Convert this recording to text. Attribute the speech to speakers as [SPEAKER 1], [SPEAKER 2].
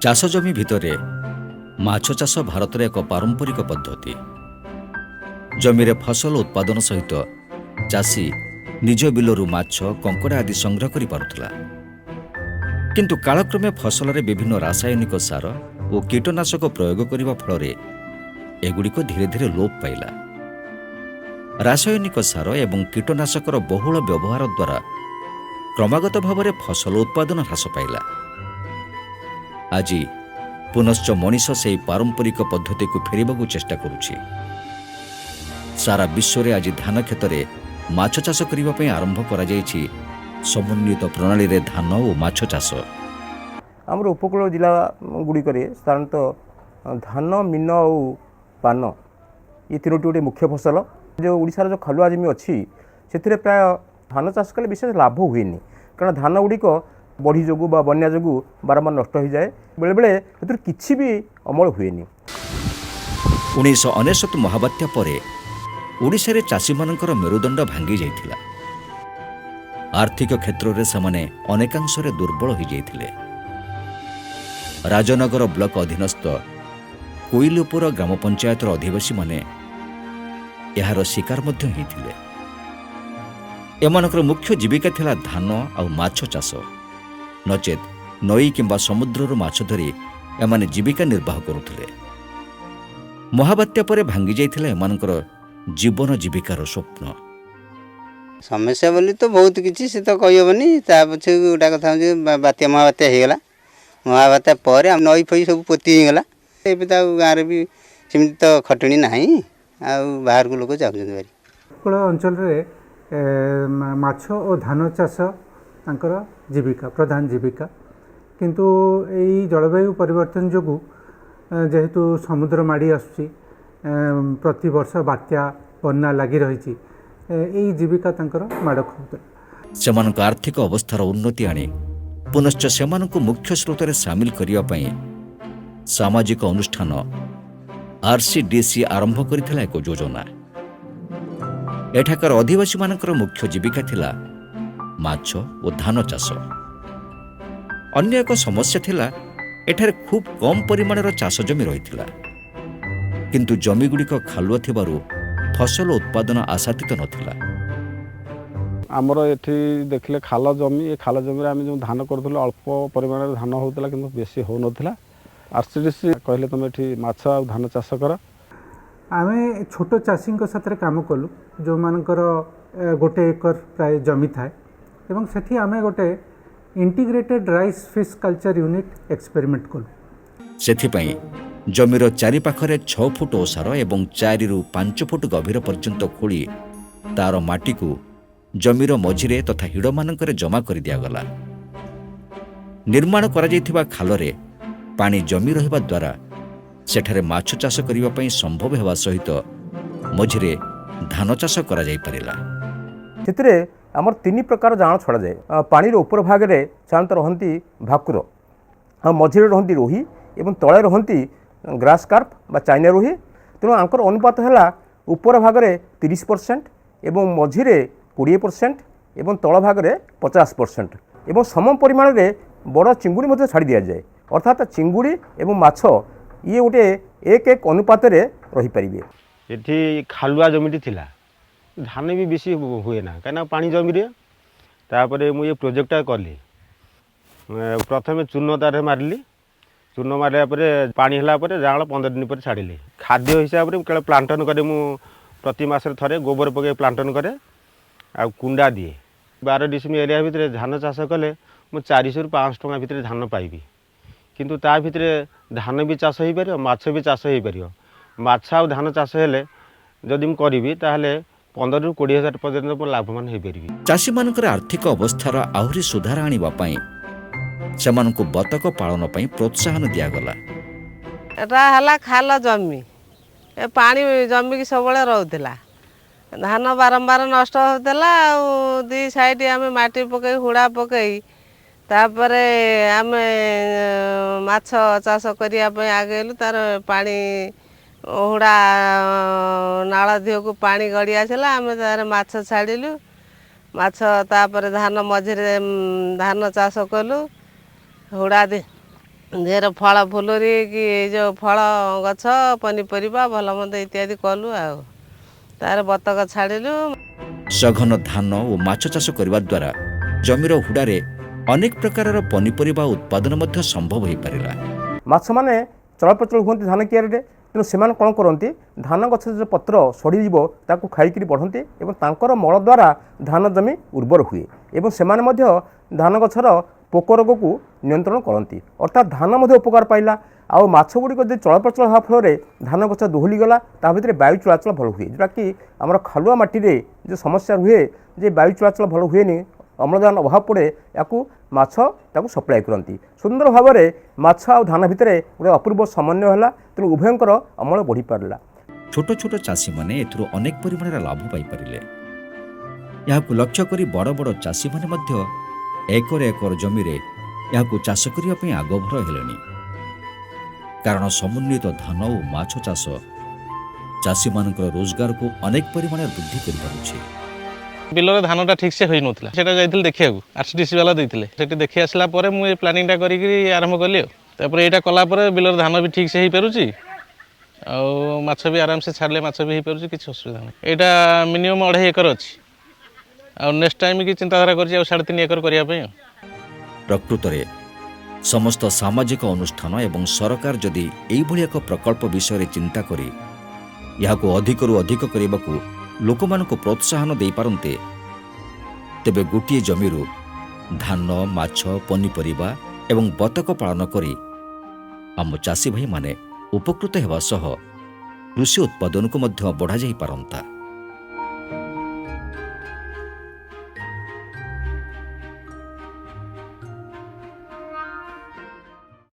[SPEAKER 1] ଚାଷ ଜମି ଭିତରେ ମାଛ ଚାଷ ଭାରତର ଏକ ପାରମ୍ପରିକ ପଦ୍ଧତି। ଜମିରେ ଫସଲ ଉତ୍ପାଦନ ସହିତ ଚାଷୀ ନିଜ ବିଲରୁ ମାଛ, କଙ୍କଡ଼ା ଆଦି ସଂଗ୍ରହ କରିପାରୁଥିଲା। କିନ୍ତୁ କାଳକ୍ରମେ ଫସଲରେ ବିଭିନ୍ନ ରାସାୟନିକ ସାର ଓ କୀଟନାଶକ ପ୍ରୟୋଗ କରିବା ଫଳରେ ଏଗୁଡ଼ିକ ଧୀରେ ଧୀରେ ଲୋପ ପାଇଲା। ରାସାୟନିକ ସାର ଏବଂ କୀଟନାଶକର ବହୁଳ ବ୍ୟବହାର ଦ୍ୱାରା କ୍ରମାଗତ ଭାବରେ ଫସଲ ଉତ୍ପାଦନ ହ୍ରାସ ପାଇଲା। ଆଜି ପୁନଶ୍ଚ ମଣିଷ ସେହି ପାରମ୍ପରିକ ପଦ୍ଧତିକୁ ଫେରିବାକୁ ଚେଷ୍ଟା କରୁଛି। ସାରା ବିଶ୍ୱରେ ଆଜି ଧାନ କ୍ଷେତରେ ମାଛ ଚାଷ କରିବା ପାଇଁ ଆରମ୍ଭ କରାଯାଇଛି ସମନ୍ୱିତ ପ୍ରଣାଳୀରେ ଧାନ ଓ ମାଛ ଚାଷ।
[SPEAKER 2] ଆମର ଉପକୂଳ ଜିଲ୍ଲା ଗୁଡ଼ିକରେ ସାଧାରଣତଃ ଧାନ, ମିନ ଆଉ ପାନ ଏ ତିନୋଟି ଗୋଟିଏ ମୁଖ୍ୟ ଫସଲ। ଯେଉଁ ଓଡ଼ିଶାର ଯେଉଁ ଖାଲୁଆ ଜମି ଅଛି ସେଥିରେ ପ୍ରାୟ ଧାନ ଚାଷ କଲେ ବିଶେଷ ଲାଭ ହୁଏନି, କାରଣ ଧାନ ଗୁଡ଼ିକ ବଢ଼ି ଯୋଗୁଁ ବା ବନ୍ୟା ଯୋଗୁଁ ବାରମ୍ବାର ନଷ୍ଟ ହୋଇଯାଏ। ବେଳେବେଳେ ସେଥିରୁ କିଛି ବି ଅମଳ ହୁଏନି।
[SPEAKER 1] 1999 ମହାବାତ୍ୟା ପରେ ଓଡ଼ିଶାରେ ଚାଷୀମାନଙ୍କର ମେରୁଦଣ୍ଡ ଭାଙ୍ଗି ଯାଇଥିଲା। ଆର୍ଥିକ କ୍ଷେତ୍ରରେ ସେମାନେ ଅନେକାଂଶରେ ଦୁର୍ବଳ ହୋଇଯାଇଥିଲେ। ରାଜନଗର ବ୍ଲକ ଅଧୀନସ୍ଥ କୋଇଲପୁର ଗ୍ରାମ ପଞ୍ଚାୟତର ଅଧିବାସୀମାନେ ଏହାର ଶିକାର ମଧ୍ୟ ହୋଇଥିଲେ। ଏମାନଙ୍କର ମୁଖ୍ୟ ଜୀବିକା ଥିଲା ଧାନ ଆଉ ମାଛ ଚାଷ, ନଚେତ୍ ନଈ କିମ୍ବା ସମୁଦ୍ରରୁ ମାଛ ଧରି ଏମାନେ ଜୀବିକା ନିର୍ବାହ କରୁଥିଲେ। ମହାବାତ୍ୟା ପରେ ଭାଙ୍ଗି ଯାଇଥିଲା ଏମାନଙ୍କର ଜୀବନ ଜୀବିକାର ସ୍ୱପ୍ନ।
[SPEAKER 3] ସମସ୍ୟା ବୋଲି ତ ବହୁତ କିଛି, ସେ ତ କହିହେବନି। ତା ପଛକୁ ଗୋଟା କଥା ହେଉଛି ବାତ୍ୟା ମହାବାତ୍ୟା ହେଇଗଲା। ମହାବାତ୍ୟା ପରେ ନଈ ଫଇ ସବୁ ପୋତି ହେଇଗଲା। ଏବେ ତ ଆଉ ଗାଁରେ ବି ସେମିତି ତ ଖଟଣି ନାହିଁ, ଆଉ ବାହାରକୁ ଲୋକ ଯାଉଛନ୍ତି ଭାରି।
[SPEAKER 4] ଉପକୂଳ ଅଞ୍ଚଳରେ ମାଛ ଓ ଧାନ ଚାଷ ତାଙ୍କର ଜୀବିକା, ପ୍ରଧାନ ଜୀବିକା। କିନ୍ତୁ ଏଇ ଜଳବାୟୁ ପରିବର୍ତ୍ତନ ଯୋଗୁଁ ଯେହେତୁ ସମୁଦ୍ର ମାଡ଼ି ଆସୁଛି, ପ୍ରତିବର୍ଷ ବାତ୍ୟା ବନ୍ୟା ଲାଗି ରହିଛି, ଏଇ ଜୀବିକା ତାଙ୍କର ମାଡ଼ ଖାଉଥିଲା।
[SPEAKER 1] ସେମାନଙ୍କ ଆର୍ଥିକ ଅବସ୍ଥାର ଉନ୍ନତି ଆଣି ପୁନଶ୍ଚ ସେମାନଙ୍କୁ ମୁଖ୍ୟ ସ୍ରୋତରେ ସାମିଲ କରିବା ପାଇଁ ସାମାଜିକ ଅନୁଷ୍ଠାନ RCDC ଆରମ୍ଭ କରିଥିଲା ଏକ ଯୋଜନା। ଏଠାକାର ଅଧିବାସୀମାନଙ୍କର ମୁଖ୍ୟ ଜୀବିକା ଥିଲା ମାଛ ଓ ଧାନ ଚାଷ। ଅନ୍ୟ ଏକ ସମସ୍ୟା ଥିଲା, ଏଠାରେ ଖୁବ୍ କମ୍ ପରିମାଣର ଚାଷ ଜମି ରହିଥିଲା। କିନ୍ତୁ ଜମିଗୁଡ଼ିକ ଖାଲୁଆ ଥିବାରୁ ଫସଲ ଉତ୍ପାଦନ ଆଶାତୀତ ନଥିଲା।
[SPEAKER 5] ଆମର ଏଠି ଦେଖିଲେ ଖାଲ ଜମି, ଏ ଖାଲ ଜମିରେ ଆମେ ଯେଉଁ ଧାନ କରୁଥିଲୁ ଅଳ୍ପ ପରିମାଣରେ ଧାନ ହେଉଥିଲା, କିନ୍ତୁ ବେଶୀ ହେଉନଥିଲା। RCDC କହିଲେ ତୁମେ ଏଠି ମାଛ ଆଉ ଧାନ ଚାଷ କର।
[SPEAKER 4] ଆମେ ଛୋଟ ଚାଷୀଙ୍କ ସାଥିରେ କାମ କଲୁ, ଯେଉଁମାନଙ୍କର 1 ଏକର ପ୍ରାୟ ଜମି ଥାଏ, ଏବଂ ସେଠି ଆମେ ଗୋଟେ integrated rice fish culture unit experiment କଲୁ।
[SPEAKER 1] ସେଥିପାଇଁ ଜମିର ଚାରିପାଖରେ 6 ଫୁଟ ଓସାର ଏବଂ 4 ରୁ 5 ଫୁଟ ଗଭୀର ପର୍ଯ୍ୟନ୍ତ ଖୋଳି ତାର ମାଟିକୁ ଜମିର ମଝିରେ ତଥା ହିଡ଼ମାନଙ୍କରେ ଜମା କରିଦିଆଗଲା। ନିର୍ମାଣ କରାଯାଇଥିବା ଖାଲରେ ପାଣି ଜମି ରହିବା ଦ୍ୱାରା ସେଠାରେ ମାଛ ଚାଷ କରିବା ପାଇଁ ସମ୍ଭବ ହେବା ସହିତ ମଝିରେ ଧାନ ଚାଷ କରାଯାଇପାରିଲା।
[SPEAKER 2] ସେଥିରେ ଆମର 3 ପ୍ରକାର ଜାଆଁଳ ଛଡ଼ାଯାଏ। ପାଣିର ଉପର ଭାଗରେ ସାଧାରଣତଃ ରହନ୍ତି ଭାକୁର, ଆଉ ମଝିରେ ରହନ୍ତି ରୋହି ଏବଂ ତଳେ ରହନ୍ତି ଗ୍ରାସ୍ କାର୍ପ ବା ଚାଇନା ରୋହି। ତେଣୁ ଆଙ୍କର ଅନୁପାତ ହେଲା ଉପର ଭାଗରେ 30% ଏବଂ ମଝିରେ 20% ଏବଂ ତଳ ଭାଗରେ 50%, ଏବଂ ସମ ପରିମାଣରେ ବଡ଼ ଚିଙ୍ଗୁଡ଼ି ମଧ୍ୟ ଛାଡ଼ି ଦିଆଯାଏ। ଅର୍ଥାତ୍ ଚିଙ୍ଗୁଡ଼ି ଏବଂ ମାଛ ଇଏ ଗୋଟେ 1:1 ଅନୁପାତରେ ରହିପାରିବେ।
[SPEAKER 5] ଏଠି ଖାଲୁଆ ଜମିଟି ଥିଲା, ଧାନ ବି ବେଶୀ ହୁଏ ନା, କାହିଁକିନା ପାଣି ଜମିରେ। ତାପରେ ମୁଁ ଏ ପ୍ରୋଜେକ୍ଟଟା କଲି। ପ୍ରଥମେ ଚୂନ ତାରେ ମାରିଲି। ଚୂନ ମାରିଲା ପରେ ପାଣି ହେଲା ପରେ ଜାଆଁଳ 15 ଦିନ ପରେ ଛାଡ଼ିଲି। ଖାଦ୍ୟ ହିସାବରେ କେବଳ ପ୍ଲାଣ୍ଟନ୍ କରେ, ମୁଁ ପ୍ରତି ମାସରେ ଥରେ ଗୋବର ପକାଇ ପ୍ଲାଣ୍ଟନ୍ କରେ, ଆଉ କୁଣ୍ଡା ଦିଏ। 12 ଡିସିମିଲ୍ ଏରିଆ ଭିତରେ ଧାନ ଚାଷ କଲେ ମୁଁ 400 ରୁ 500 ଟଙ୍କା ଭିତରେ ଧାନ ପାଇବି। କିନ୍ତୁ ତା ଭିତରେ ଧାନ ବି ଚାଷ ହୋଇପାରିବ, ମାଛ ବି ଚାଷ ହୋଇପାରିବ। ମାଛ ଆଉ ଧାନ ଚାଷ ହେଲେ ଯଦି ମୁଁ କରିବି ତାହେଲେ 15 ରୁ 20 ହଜାର ପର୍ଯ୍ୟନ୍ତ ମୁଁ ଲାଭବାନ ହୋଇପାରିବି।
[SPEAKER 1] ଚାଷୀମାନଙ୍କର ଆର୍ଥିକ ଅବସ୍ଥାର ଆହୁରି ସୁଧାର ଆଣିବା ପାଇଁ ସେମାନଙ୍କୁ ବତକ ପାଳନ ପାଇଁ ପ୍ରୋତ୍ସାହନ ଦିଆଗଲା।
[SPEAKER 6] ଏଟା ହେଲା ଖାଲ ଜମି, ଏ ପାଣି ଜମିକି ସବୁବେଳେ ରହୁଥିଲା। ଧାନ ବାରମ୍ବାର ନଷ୍ଟ ହେଉଥିଲା। ଆଉ 2 ସାଇଡ୍ ଆମେ ମାଟି ପକାଇ ହୁଡ଼ା ପକାଇ ତାପରେ ଆମେ ମାଛ ଚାଷ କରିବା ପାଇଁ ଆଗେଇଲୁ। ତାର ପାଣି ହୁଡ଼ା ନାଳ ଦିହକୁ ପାଣି ଗଡ଼ି ଆସିଲା, ଆମେ ତାର ମାଛ ଛାଡ଼ିଲୁ। ମାଛ ତାପରେ ଧାନ ମଝିରେ ଧାନ ଚାଷ କଲୁ। ହୁଡ଼ା ଦେହରେ ଫଳ ଫୁଲୁରି କି ଏଇ ଯେଉଁ ଫଳ ଗଛ ପନିପରିବା ଭଲ ମନ୍ଦ ଇତ୍ୟାଦି କଲୁ ଆଉ ତାର ବତକ ଛାଡ଼ିଲୁ।
[SPEAKER 1] ସଘନ ଧାନ ଓ ମାଛ ଚାଷ କରିବା ଦ୍ୱାରା ଜମିର ହୁଡ଼ାରେ ଅନେକ ପ୍ରକାରର ପନିପରିବା ଉତ୍ପାଦନ ମଧ୍ୟ ସମ୍ଭବ ହୋଇପାରିଲା।
[SPEAKER 2] ମାଛମାନେ ଚଳପ୍ରଚଳ ହୁଅନ୍ତି ଧାନ କିଆରିରେ, ତେଣୁ ସେମାନେ କ'ଣ କରନ୍ତି, ଧାନ ଗଛର ଯେଉଁ ପତ୍ର ସଢ଼ିଯିବ ତାକୁ ଖାଇକରି ବଢ଼ନ୍ତି ଏବଂ ତାଙ୍କର ମଳ ଦ୍ୱାରା ଧାନ ଜମି ଉର୍ବର ହୁଏ ଏବଂ ସେମାନେ ମଧ୍ୟ ଧାନ ଗଛର ପୋକ ରୋଗକୁ ନିୟନ୍ତ୍ରଣ କରନ୍ତି, ଅର୍ଥାତ୍ ଧାନ ମଧ୍ୟ ଉପକାର ପାଇଲା। ଆଉ ମାଛ ଗୁଡ଼ିକ ଯଦି ଚଳପ୍ରଚଳ ହେବା ଫଳରେ ଧାନ ଗଛ ଦୋହଲିଗଲା, ତା ଭିତରେ ବାୟୁ ଚଳାଚଳ ଭଲ ହୁଏ, ଯେଉଁଟାକି ଆମର ଖାଲୁଆ ମାଟିରେ ଯେଉଁ ସମସ୍ୟା ରୁହେ ଯେ ବାୟୁ ଚଳାଚଳ ଭଲ ହୁଏନି, ଅମ୍ଳଜାନ ଅଭାବ ପଡ଼େ, ୟାକୁ ମାଛ ତାକୁ ସପ୍ଲାଏ କରନ୍ତି। ସୁନ୍ଦର ଭାବରେ ମାଛ ଆଉ ଧାନ ଭିତରେ ଗୋଟେ ଅପୂର୍ବ ସମନ୍ୱୟ ହେଲା, ତେଣୁ ଉଭୟଙ୍କର ଅମଳ ବଢ଼ିପାରିଲା।
[SPEAKER 1] ଛୋଟ ଛୋଟ ଚାଷୀମାନେ ଏଥିରୁ ଅନେକ ପରିମାଣରେ ଲାଭ ପାଇପାରିଲେ। ଏହାକୁ ଲକ୍ଷ୍ୟ କରି ବଡ଼ ବଡ଼ ଚାଷୀମାନେ ମଧ୍ୟ ଏକର ଏକର ଜମିରେ ଏହାକୁ ଚାଷ କରିବା ପାଇଁ ଆଗଭର ହେଲେଣି। କାରଣ ସମନ୍ୱିତ ଧାନ ଓ ମାଛ ଚାଷ ଚାଷୀମାନଙ୍କର ରୋଜଗାରକୁ ଅନେକ ପରିମାଣରେ ବୃଦ୍ଧି କରିପାରୁଛି।
[SPEAKER 7] ବିଲରେ ଧାନଟା ଠିକ୍ସେ ହୋଇନଥିଲା, ସେଇଟା ଯାଇଥିଲି ଦେଖିବାକୁ, RCDC ବାଲା ଦେଇଥିଲେ। ସେଠି ଦେଖି ଆସିଲା ପରେ ମୁଁ ଏ ପ୍ଲାନିଂଟା କରିକି ଆରମ୍ଭ କଲି ଆଉ। ତାପରେ ଏଇଟା କଲା ପରେ ବିଲରେ ଧାନ ବି ଠିକ୍ସେ ହେଇପାରୁଛି, ଆଉ ମାଛ ବି ଆରାମସେ ଛାଡ଼ିଲେ ମାଛ ବି ହେଇପାରୁଛି, କିଛି ଅସୁବିଧା ନାହିଁ। ଏଇଟା ମିନିମମ୍ 2.5 ଏକର ଅଛି, ଆଉ ନେକ୍ସଟ ଟାଇମ୍ କି ଚିନ୍ତାଧାରା କରିଛି ଆଉ 3.5 ଏକର କରିବା ପାଇଁ।
[SPEAKER 1] ପ୍ରକୃତରେ ସମସ୍ତ ସାମାଜିକ ଅନୁଷ୍ଠାନ ଏବଂ ସରକାର ଯଦି ଏଇଭଳି ଏକ ପ୍ରକଳ୍ପ ବିଷୟରେ ଚିନ୍ତା କରି ଏହାକୁ ଅଧିକରୁ ଅଧିକ କରିବାକୁ ଲୋକମାନଙ୍କୁ ପ୍ରୋତ୍ସାହନ ଦେଇପାରନ୍ତେ, ତେବେ ଗୋଟିଏ ଜମିରୁ ଧାନ, ମାଛ, ପନିପରିବା ଏବଂ ବତକ ପାଳନ କରି ଆମ ଚାଷୀ ଭାଇମାନେ ଉପକୃତ ହେବା ସହ କୃଷି ଉତ୍ପାଦନକୁ ମଧ୍ୟ ବଢ଼ାଯାଇପାରନ୍ତା।